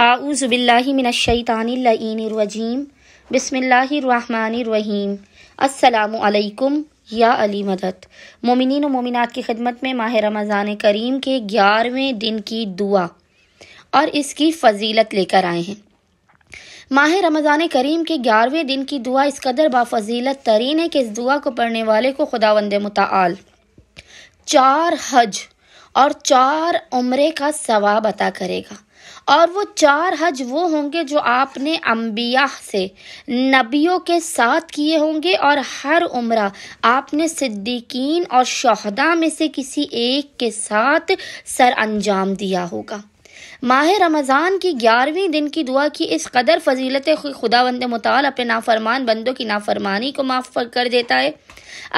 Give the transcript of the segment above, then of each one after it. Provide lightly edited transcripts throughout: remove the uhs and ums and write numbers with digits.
اعوذ باللہ من الشیطان اللعین الرجیم بسم اللہ الرحمن الرحیم۔ السلام علیکم یا علی مدد۔ مومنین و مومنات کی خدمت میں ماہ رمضان کریم کے 11ویں دن کی دعا اور اس کی فضیلت لے کر آئے ہیں۔ ماہ رمضان کریم کے 11ویں دن کی دعا اس قدر بافضیلت ترین ہے کہ اس دعا کو پڑھنے والے کو خداوند متعال 4 حج اور 4 عمرے کا ثواب عطا کرے گا، اور وہ 4 حج وہ ہوں گے جو آپ نے انبیاء سے، نبیوں کے ساتھ کیے ہوں گے، اور ہر عمرہ آپ نے صدیقین اور شہداء میں سے کسی ایک کے ساتھ سر انجام دیا ہوگا۔ ماہ رمضان کی 11ویں دن کی دعا کی اس قدر فضیلت خداوند متعال اپنے نافرمان بندوں کی نافرمانی کو معاف کر دیتا ہے،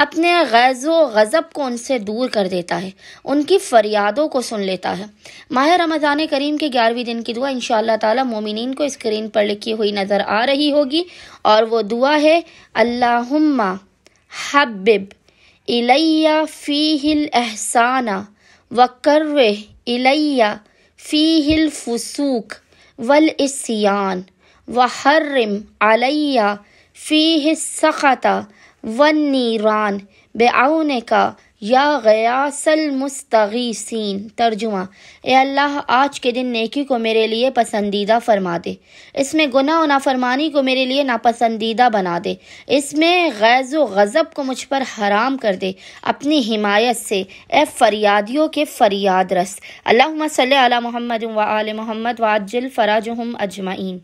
اپنے غیظ و غضب کو ان سے دور کر دیتا ہے، ان کی فریادوں کو سن لیتا ہے۔ ماہ رمضان کریم کے 11ویں دن کی دعا انشاءاللہ تعالی مومنین کو اسکرین پر لکھی ہوئی نظر آ رہی ہوگی، اور وہ دعا ہے اللہم حبب الی فیہ الاحسان وکرہ الی فیہ الفسوق والعصیان وحرم علی فیہ السخط والنیران بعونک یا غیاث المستغیثین۔ ترجمہ: اے اللہ، آج کے دن نیکی کو میرے لیے پسندیدہ فرما دے، اس میں گناہ و نافرمانی کو میرے لیے ناپسندیدہ بنا دے، اس میں غیظ و غضب کو مجھ پر حرام کر دے اپنی حمایت سے، اے فریادیوں کے فریاد رس۔ اللہم صلی علی محمد و آل محمد وعجل فرجہم اجمعین۔